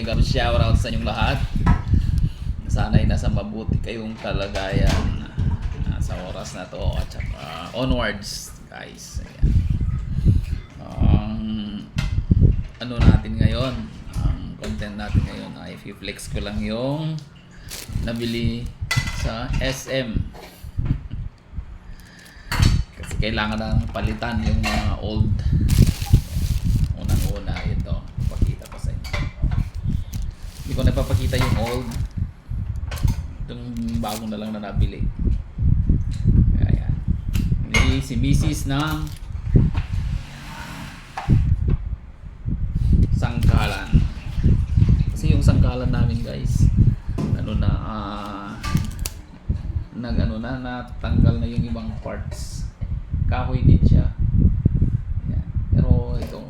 Shoutout sa inyong lahat. Sana'y nasa mabuti kayong kalagayan sa oras na to at saka onwards guys. Ayan. Ano natin ngayon, ang content natin ngayon ay i-flex ko lang yung nabili sa SM kasi kailangan na palitan yung mga old. Unang-una ito, pakita ko sa inyo. Hindi ko napapakita yung old, itong bagong na lang na nabili. Kaya yan, hindi si Mrs. ng sangkalan kasi yung sangkalan namin guys natanggal na yung ibang parts, kahoy din siya. Yan. Pero ito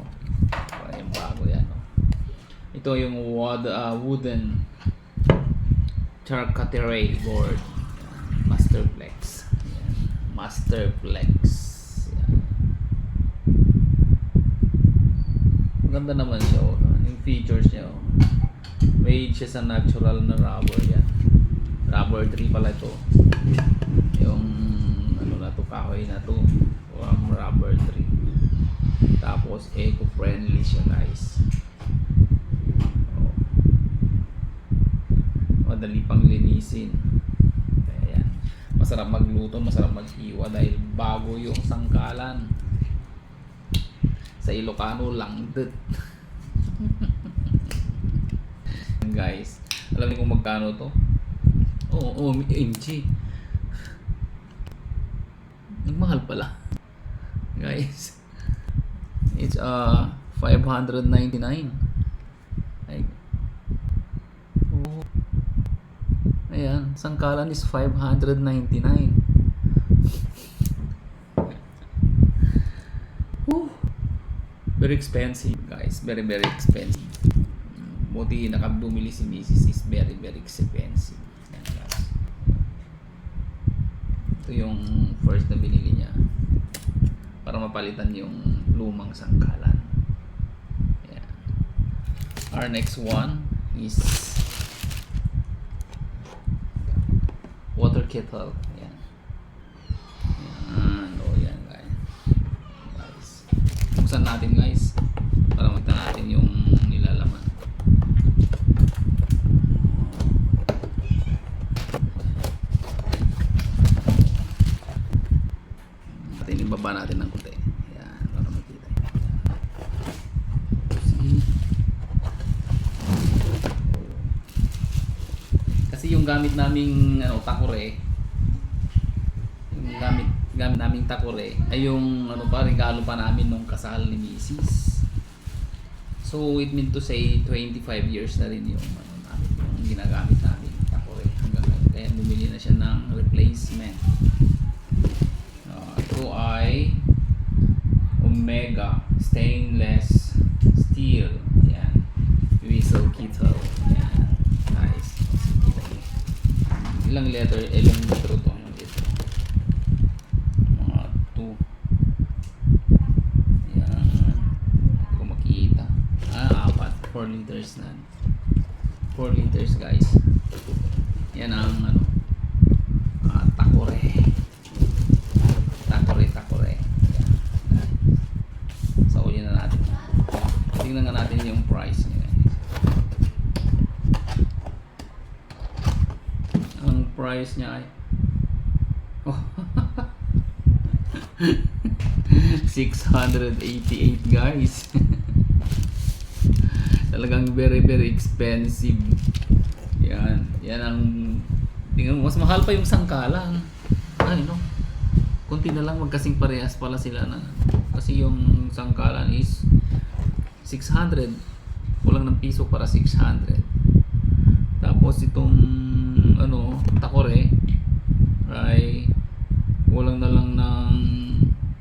yung bago yan, no? Ito yung wooden charcuterie board, Masterflex. Yan. Masterflex. Yan. Maganda naman siya, oh. Yung features niya, oh. Made siya sa natural na rubber yan. Rubber tree pala ito. Yung ano na to, kahoy na to, from rubber tree. Tapos eco-friendly siya guys. Oh. Madali pang linisin. Kaya yan. Masarap magluto, masarap maghiwa dahil bago yung sangkalan. Sa Ilocano, langdet. Guys, alam niyo kung magkano to? Oo, MG. Nagmahal pala. Guys, it's 599. Ay. Oh. Ayan, sangkalan is 599. Whew. Very expensive, guys. Very, very expensive. Buti nakabumili si Mrs. is very, very expensive. Yan, guys. Ito yung first na binili niya para mapalitan yung lumang sangkalan. Yan. Our next one is water kettle. Yan. Yan. O yan, guys. Buksan natin guys para makita natin yung nilalaman. Ibaba natin ng kunti. Ayan, para makita. Kasi yung gamit naming takore, yung gamit naming takore ay yung regalo pa namin nung kasal ni Mrs. So it meant to say 25 years na rin yung namin, yung ginagamit namin takore hanggang ngayon. Kaya bumili na siya ng replacement. Ito ay Omega stainless steel. Yan. Whistle kettle. Yan. Nice. Ilang litro to? Yung litro. Mga 2. Yan. Hindi ko makita. 4. 4 liters na. 4 liters guys. Yan ang takore. Takore. So, yun na natin. Tingnan nga natin yung price niya. Ang price niya ay $688 guys. Talagang very, very expensive. Yan ang tingnan mo, mas mahal pa yung sangkalan. Ay, no. Kunti na lang, magkasing parehas pala sila na. Kasi yung sangkalan is 600. Kulang ng piso para 600. Tapos itong takore ay kulang na lang ng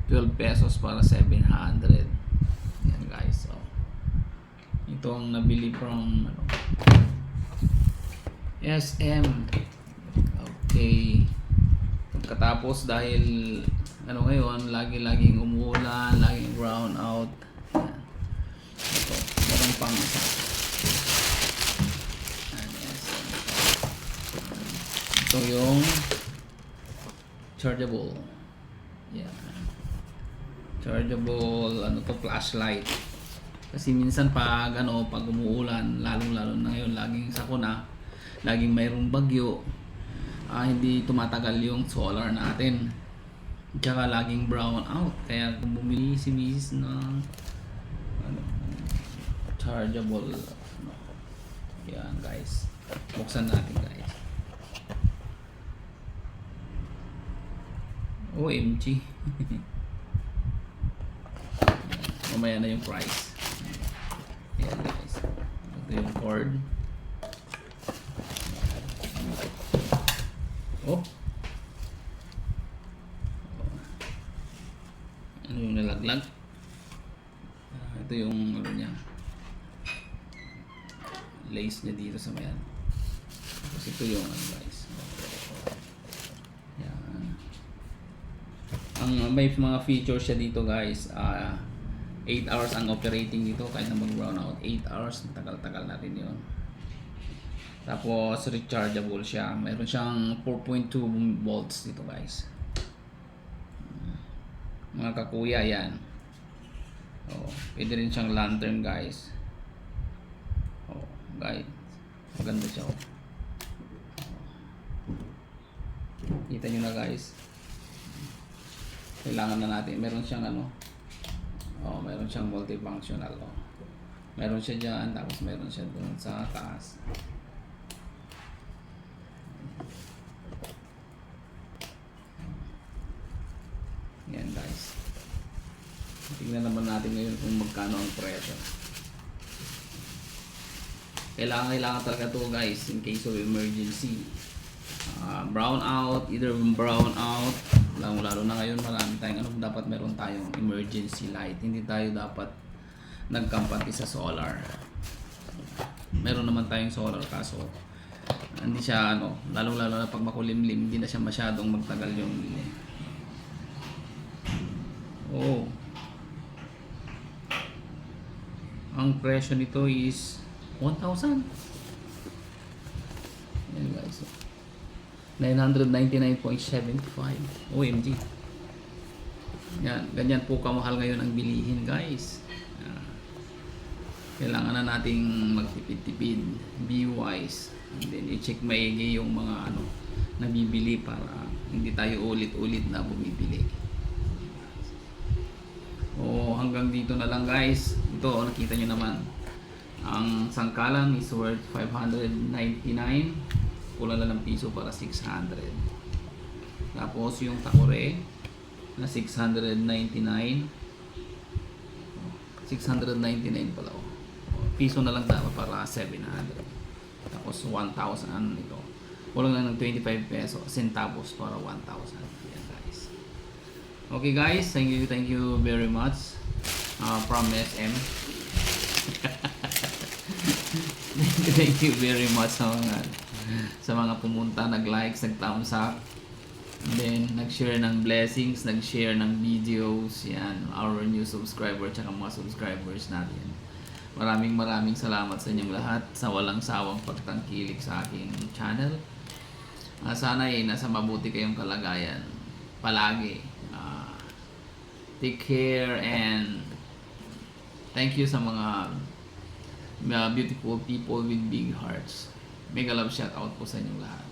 12 pesos para 700. Yan guys. So, ito ang nabili from SM. Okay. Pagkatapos dahil ngayon laging umuulan, laging brown out. Yan. Ito, meron pang isa. Ito yung chargeable. Yan. Chargeable, ano to, flashlight. Kasi minsan pag pag umuulan, lalong-lalo na ngayon, laging sakuna, laging mayroong bagyo, hindi tumatagal yung solar natin. Tsaka laging brown out. Kaya kung bumili si Mrs. ng chargeable, yan guys. Buksan natin guys. OMG. Mamaya na yung price. Yan guys. Ito yung cord. Oh. Ano yung nalaglag? Ito yung ano niya. Lace niya dito sa mayan. Tapos ito yung ano guys. Yan. Ang may mga features siya dito guys. 8 hours ang operating dito kahit na mag-brown out. 8 hours. Tagal-tagal natin yun. Tapos rechargeable siya. Meron siyang 4.2 volts dito guys. Mga kakuya yan. Pwede rin siyang lantern guys. Guys. Maganda siya. Kita nyo na guys. Kailangan na natin. Meron siyang meron siyang multifunctional. Meron siya dyan. Tapos meron siya doon sa taas. Yan guys. Tingnan naman natin ngayon kung magkano ang presyo. Kailangan talaga to guys in case of emergency. Brown out, either brown out, lalo na ngayon marami tayong dapat meron tayong emergency light. Hindi tayo dapat nagkampante sa solar. Meron naman tayong solar kaso hindi siya lalo na pag makulimlim, hindi na siya masyadong magtagal yung ang presyo nito is 1,000. Yan guys. 999.75. OMG. Yan, ganyan po kamahal ngayon ang bilihin guys. Kailangan na nating magtipid-tipid, be wise, and then i-check maigi yung mga nabibili para hindi tayo ulit-ulit na bumibili. Hanggang dito na lang guys. Ito, nakita nyo naman. Ang sangkalan is worth 599. Kulang lang ng piso para 600. Tapos yung takore na 699. 699 pala. Piso na lang dapat para 700. Tapos 1,000 ito. Kulang lang ng 25 peso centavos para 1,000. Yan guys. Okay guys, thank you very much from SM. Thank you very much sa mga pumunta, nag-likes, nag-thumbs up, and then nag-share ng blessings, nag-share ng videos, yan, our new subscriber tsaka mga subscribers natin. Maraming salamat sa inyong lahat sa walang sawang pagtangkilik sa aking channel. Sana nasa mabuti kayong kalagayan palagi. Take care and thank you sa mga beautiful people with big hearts. Mega love shout out po sa inyong lahat.